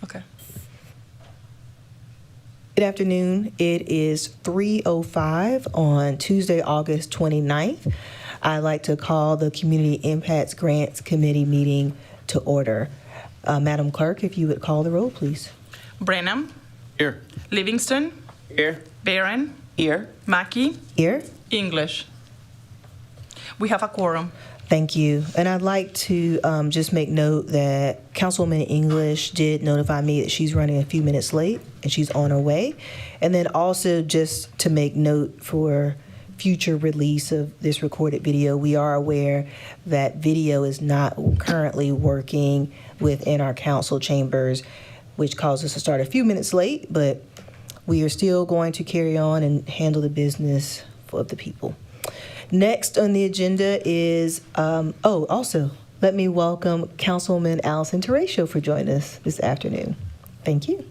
Okay. Good afternoon. It is 3:05 on Tuesday, August 29th. I'd like to call the Community Impacts Grants Committee meeting to order. Madam Clerk, if you would call the roll, please. Brenham, Here. Livingston, Here. Barron, Here. Mackey, Here. English. We have a quorum. Thank you. And I'd like to just make note that Councilwoman English did notify me that she's running a few minutes late and she's on her way. And then also just to make note for future release of this recorded video, we are aware that video is not currently working within our council chambers, which caused us to start a few minutes late, but we are still going to carry on and handle the business of the people. Next on the agenda is, also, let me welcome Councilwoman Allison Terratio for joining us this afternoon. Thank you.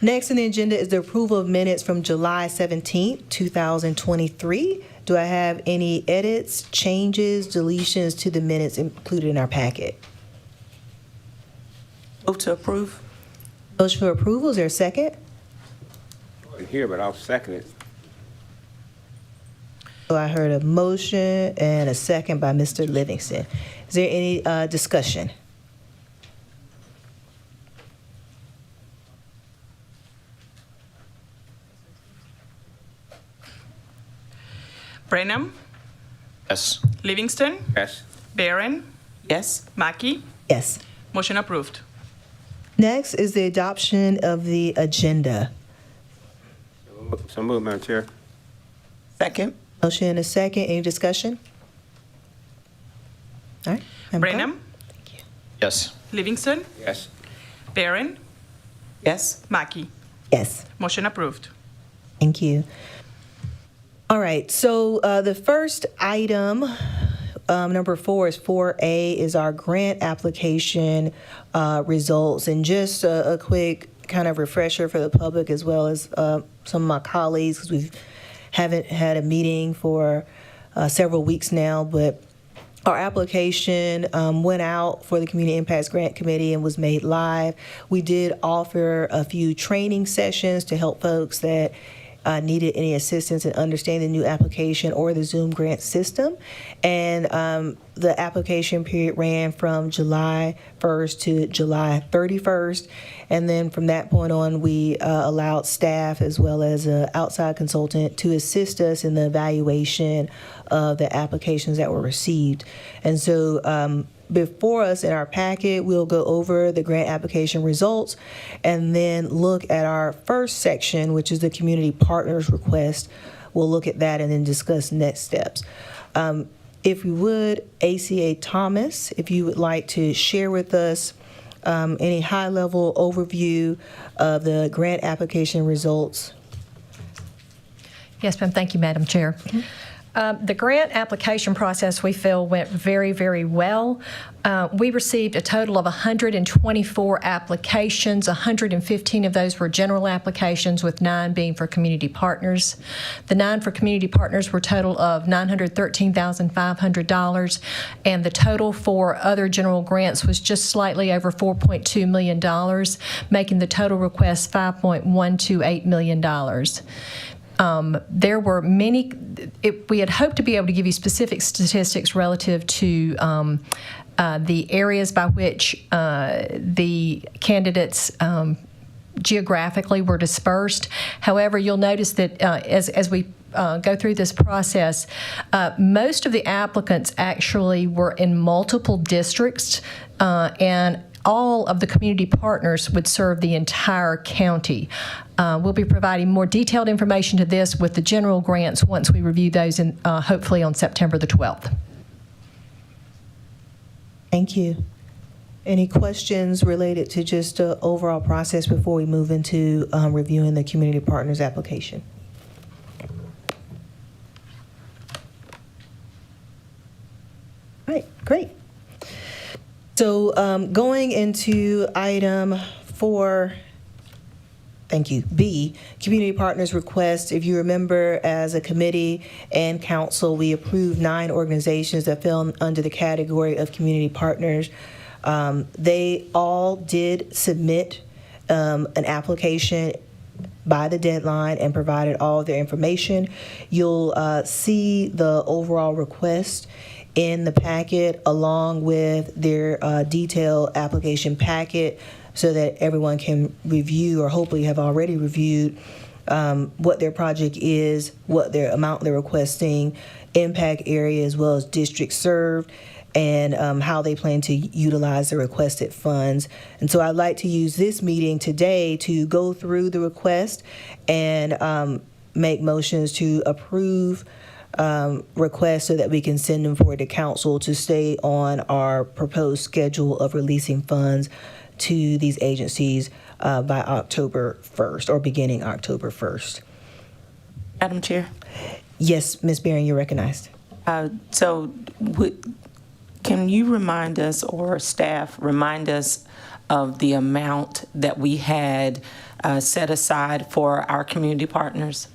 Next on the agenda is the approval of minutes from July 17th, 2023. Do I have any edits, changes, deletions to the minutes included in our packet? Move to approve. Motion for approval, is there a second? Here, but I'll second it. So I heard a motion and a second by Mr. Livingston. Is there any discussion? Brenham, Yes. Livingston, Yes. Barron, Yes. Mackey. Yes. Motion approved. Next is the adoption of the agenda. So move, Madam Chair. Second. Motion and a second. Any discussion? All right. Madam Clerk? Brenham, Yes. Livingston, Yes. Barron, Yes. Mackey. Yes. Motion approved. Thank you. All right. So the first item, number 4 is 4A, is our grant application results. And just a quick kind of refresher for the public as well as some of my colleagues, because we haven't had a meeting for several weeks now, but our application went out for the Community Impacts Grant Committee and was made live. We did offer a few training sessions to help folks that needed any assistance in understanding the new application or the Zoom grant system. And the application period ran from July 1st to July 31st. And then from that point on, we allowed staff as well as an outside consultant to assist us in the evaluation of the applications that were received. And so before us in our packet, we'll go over the grant application results and then look at our first section, which is the community partners request. We'll look at that and then discuss next steps. If you would, ACA Thomas, if you would like to share with us any high-level overview of the grant application results. Yes, ma'am. Thank you, Madam Chair. The grant application process, we feel, went very, very well. We received a total of 124 applications. 115 of those were general applications, with 9 being for community partners. The 9 for community partners were a total of $913,500, and the total for other general grants was just slightly over $4.2 million, making the total request $5.128 million. There were many, we had hoped to be able to give you specific statistics relative to the areas by which the candidates geographically were dispersed. However, you'll notice that as we go through this process, most of the applicants actually were in multiple districts, and all of the community partners would serve the entire county. We'll be providing more detailed information to this with the general grants once we review those, hopefully on September the 12th. Thank you. Any questions related to just the overall process before we move into reviewing the community partners application? All right, great. So going into item 4, thank you, B, community partners request. If you remember, as a committee and council, we approved 9 organizations that fell under the category of community partners. They all did submit an application by the deadline and provided all of their information. You'll see the overall request in the packet along with their detailed application packet so that everyone can review, or hopefully have already reviewed, what their project is, what their amount they're requesting, impact area as well as district served, and how they plan to utilize the requested funds. And so I'd like to use this meeting today to go through the request and make motions to approve requests so that we can send them forward to council to stay on our proposed schedule of releasing funds to these agencies by October 1st, or beginning October 1st. Madam Chair, Yes, Ms. Barron, you're recognized. can you remind us, or staff remind us, of the amount that we had set aside for our community partners?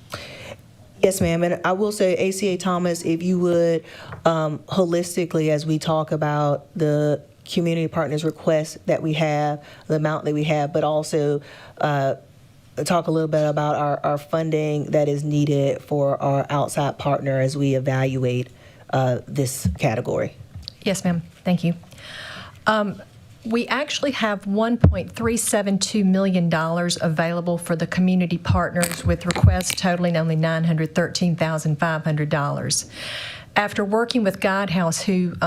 Yes, ma'am. And I will say, ACA Thomas, if you would, holistically, as we talk about the community partners requests that we have, the amount that we have, but also talk a little bit about our funding that is needed for our outside partner as we evaluate this category. Yes, ma'am. Thank you. We actually have $1.372 million available for the community partners, with requests totaling only $913,500. After working with Guidehouse, who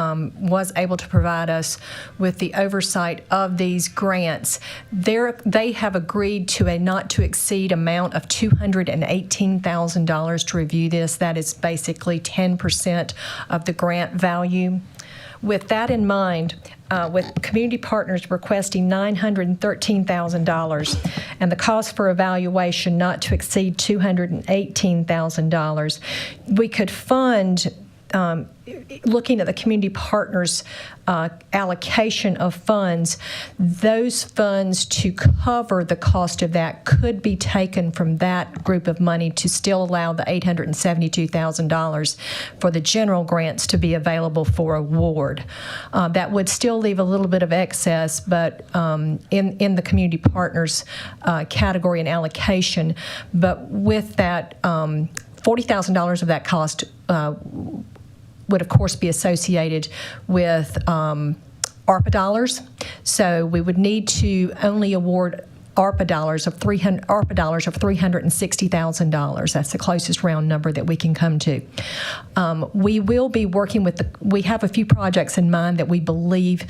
was able to provide us with the oversight of these grants, they have agreed to a not-to-exceed amount of $218,000 to review this. That is basically 10% of the grant value. With that in mind, with community partners requesting $913,000 and the cost for evaluation not to exceed $218,000, we could fund, looking at the community partners' allocation of funds, those funds to cover the cost of that could be taken from that group of money to still allow the $872,000 for the general grants to be available for award. That would still leave a little bit of excess, but in the community partners category and allocation. But with that, $40,000 of that cost would, of course, be associated with ARPA dollars. So we would need to only award ARPA dollars of $360,000. That's the closest round number that we can come to. We will be working with we have a few projects in mind that we believe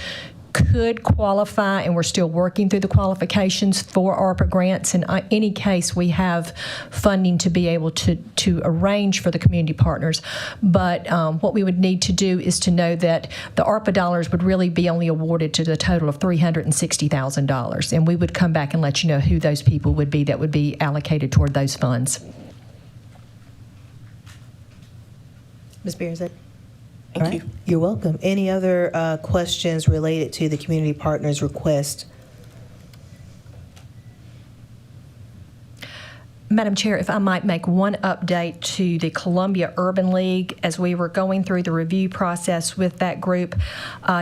could qualify, and we're still working through the qualifications for ARPA grants. In any case, we have funding to be able to arrange for the community partners. But what we would need to do is to know that the ARPA dollars would really be only awarded to the total of $360,000. And we would come back and let you know who those people would be that would be allocated toward those funds. Ms. Beer, is that? Thank you. You're welcome. Any other questions related to the community partners request? Madam Chair, if I might make one update to the Columbia Urban League. As we were going through the review process with that group,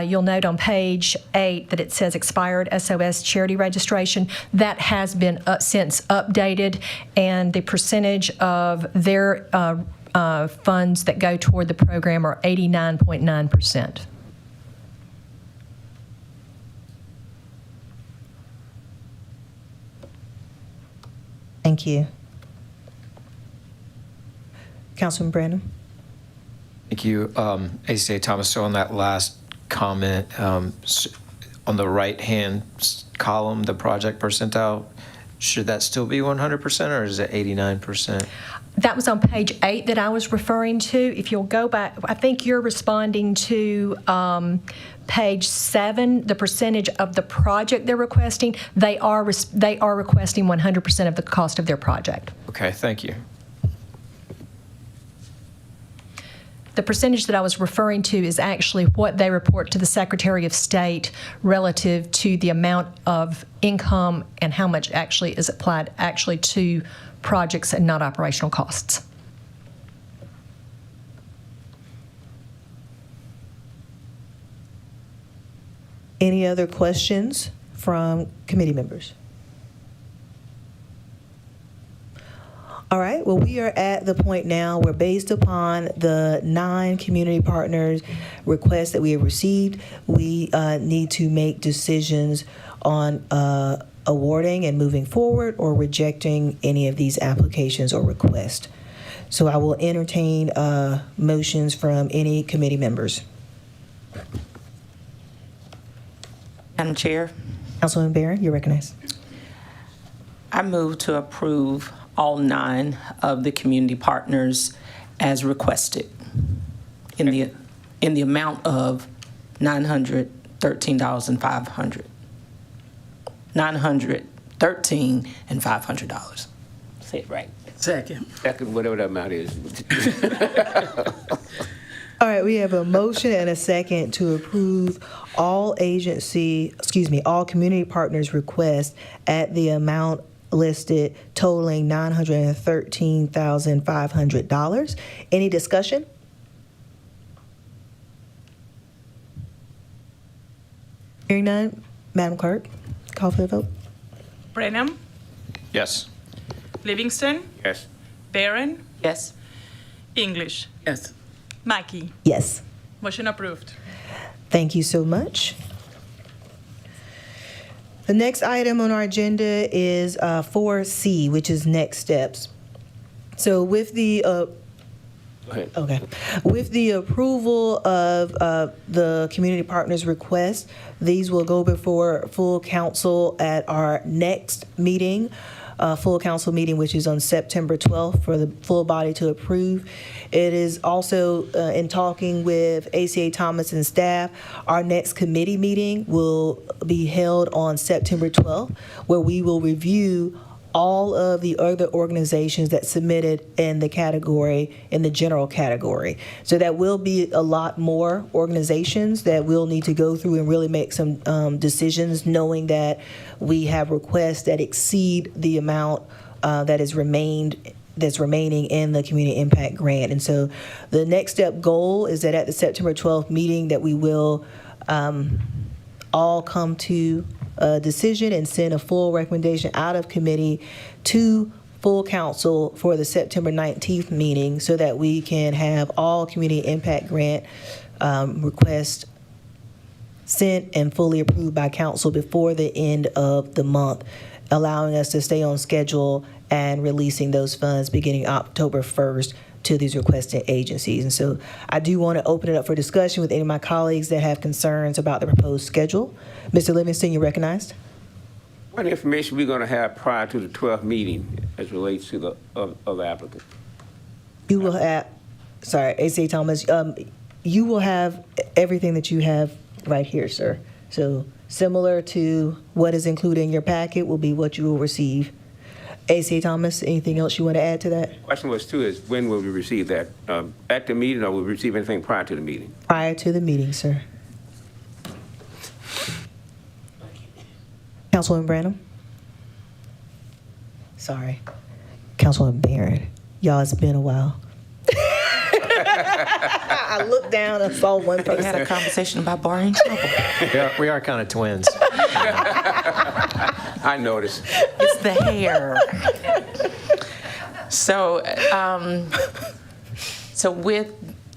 you'll note on page 8 that it says expired SOS charity registration. That has been since updated, and the percentage of their funds that go toward the program are 89.9%. Thank you. Councilman Brandon? Thank you. ACA Thomas, so on that last comment, on the right-hand column, the project percentile, should that still be 100% or is it 89%? That was on page 8 that I was referring to. If you'll go back, I think you're responding to page 7, the percentage of the project they're requesting. They are requesting 100% of the cost of their project. Okay, thank you. The percentage that I was referring to is actually what they report to the Secretary of State relative to the amount of income and how much actually is applied actually to projects and not operational costs. Any other questions from committee members? All right, well, we are at the point now where, based upon the 9 community partners requests that we have received, we need to make decisions on awarding and moving forward or rejecting any of these applications or requests. So I will entertain motions from any committee members. Madam Chair, Councilwoman Barron, you're recognized. I move to approve all 9 of the community partners as requested in the amount of $913,500. $913,500. Say it right. Second. Second, whatever that amount is. All right, we have a motion and a second to approve all community partners' requests at the amount listed totaling $913,500. Any discussion? Hearing none, Madam Clerk, call for the vote. Brenham, Yes. Livingston, Yes. Barron, Yes. English, Yes. Mackey. Yes. Motion approved. Thank you so much. The next item on our agenda is 4C, which is next steps. So with the Go ahead. Okay. With the approval of the community partners' request, these will go before full council at our next meeting, full council meeting, which is on September 12th for the full body to approve. It is also in talking with ACA Thomas and staff, our next committee meeting will be held on September 12th, where we will review all of the other organizations that submitted in the category, in the general category. So that will be a lot more organizations that we'll need to go through and really make some decisions, knowing that we have requests that exceed the amount that's remaining in the community impact grant. And so the next step goal is that at the September 12th meeting that we will all come to a decision and send a full recommendation out of committee to full council for the September 19th meeting, so that we can have all community impact grant requests sent and fully approved by council before the end of the month, allowing us to stay on schedule and releasing those funds beginning October 1st to these requesting agencies. And so I do want to open it up for discussion with any of my colleagues that have concerns about the proposed schedule. Mr. Livingston, you're recognized. What information we going to have prior to the 12th meeting as relates to the other applicant? You will have, ACA Thomas, you will have everything that you have right here, sir. So similar to what is included in your packet will be what you will receive. ACA Thomas, anything else you want to add to that? Question was too is when will we receive that? At the meeting, or will we receive anything prior to the meeting? Prior to the meeting, sir. Councilwoman Branham? Sorry. Councilwoman Barron. Y'all, it's been a while. I looked down and saw one We person. had a conversation about barring trouble. We are kind of twins. I noticed. It's the hair. So,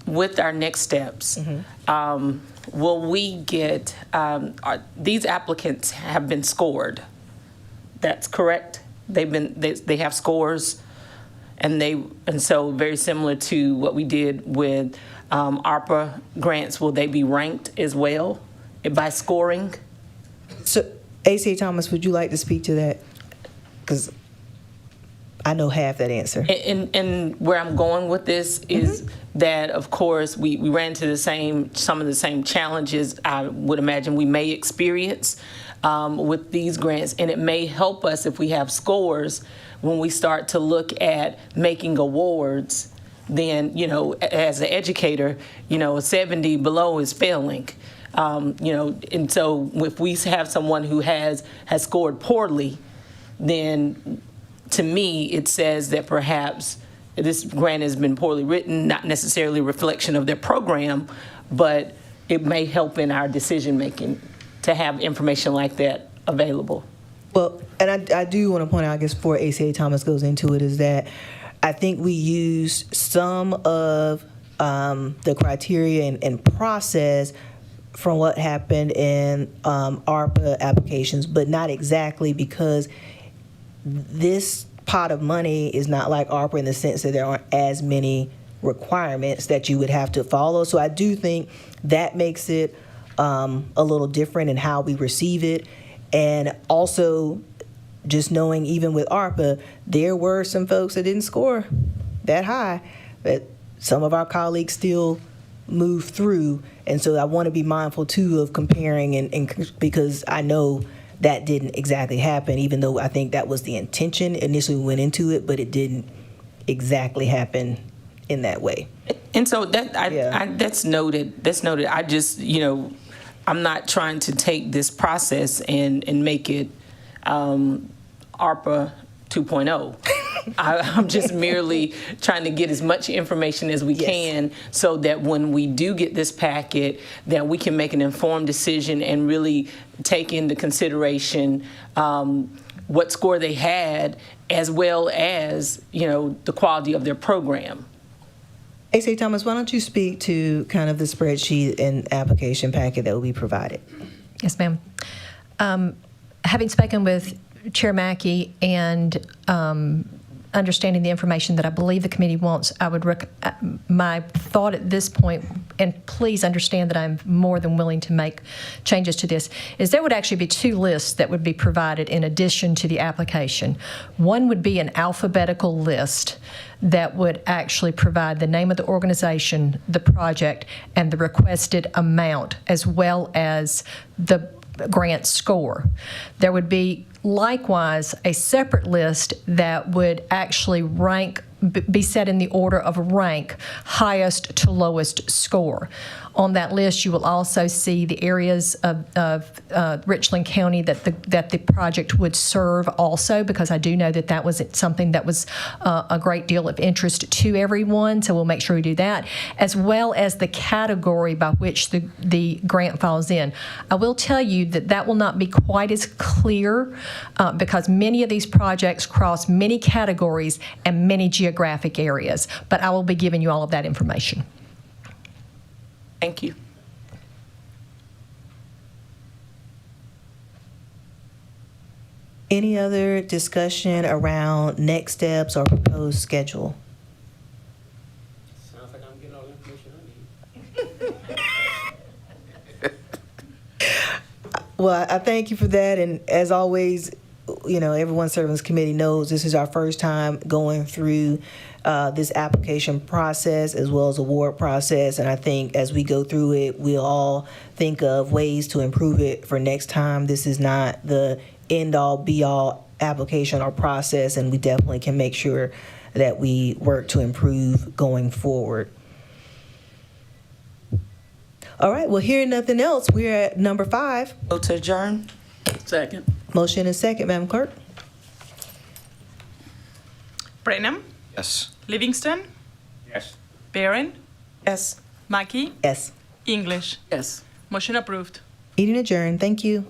with our next steps, will we get, these applicants have been scored? That's correct? They have scores, and so very similar to what we did with ARPA grants, will they be ranked as well by scoring? So, ACA Thomas, would you like to speak to that? Because I know half that answer. And where I'm going with this is that, of course, we ran into some of the same challenges I would imagine we may experience with these grants, and it may help us if we have scores when we start to look at making awards. Then, as an educator, a 70 below is failing. And so if we have someone who has scored poorly, then to me, it says that perhaps this grant has been poorly written, not necessarily a reflection of their program, but it may help in our decision making. to have information like that available. Well, and I do want to point out, I guess, before ACA Thomas goes into it, is that I think we use some of the criteria and process from what happened in ARPA applications, but not exactly, because this pot of money is not like ARPA in the sense that there aren't as many requirements that you would have to follow. So I do think that makes it a little different in how we receive it. And also, just knowing even with ARPA, there were some folks that didn't score that high, but some of our colleagues still move through. And so I want to be mindful, too, of comparing, and because I know that didn't exactly happen, even though I think that was the intention initially we went into it, but it didn't exactly happen in that way. And so that Yeah. that's noted. That's noted. I just, I'm not trying to take this process and make it ARPA 2.0. I'm just merely trying to get as much information as we Yes. can so that when we do get this packet, that we can make an informed decision and really take into consideration what score they had, as well as, the quality of their program. ACA Thomas, why don't you speak to kind of the spreadsheet and application packet that will be provided? Yes, ma'am. Having spoken with Chair Mackey and understanding the information that I believe the committee wants, I would my thought at this point, and please understand that I'm more than willing to make changes to this, is there would actually be two lists that would be provided in addition to the application. One would be an alphabetical list that would actually provide the name of the organization, the project, and the requested amount, as well as the grant score. There would be likewise a separate list that would actually be set in the order of rank, highest to lowest score. On that list, you will also see the areas of Richland County that the project would serve also, because I do know that was something that was a great deal of interest to everyone, so we'll make sure we do that, as well as the category by which the grant falls in. I will tell you that will not be quite as clear because many of these projects cross many categories and many geographic areas, but I will be giving you all of that information. Thank you. Any other discussion around next steps or proposed schedule? Sounds like I'm getting all the information I need. Well, I thank you for that. And as always, everyone serving this committee knows this is our first time going through this application process as well as award process. And I think as we go through it, we'll all think of ways to improve it for next time. This is not the end-all, be-all application or process, and we definitely can make sure that we work to improve going forward. All right, well, hearing nothing else, we're at number 5. Vote to adjourn. Second. Motion and second, Madam Clerk. Brenham, Yes. Livingston, Yes. Barron, Yes. Mackey, Yes. English. Yes. Motion approved. Meeting adjourned. Thank you.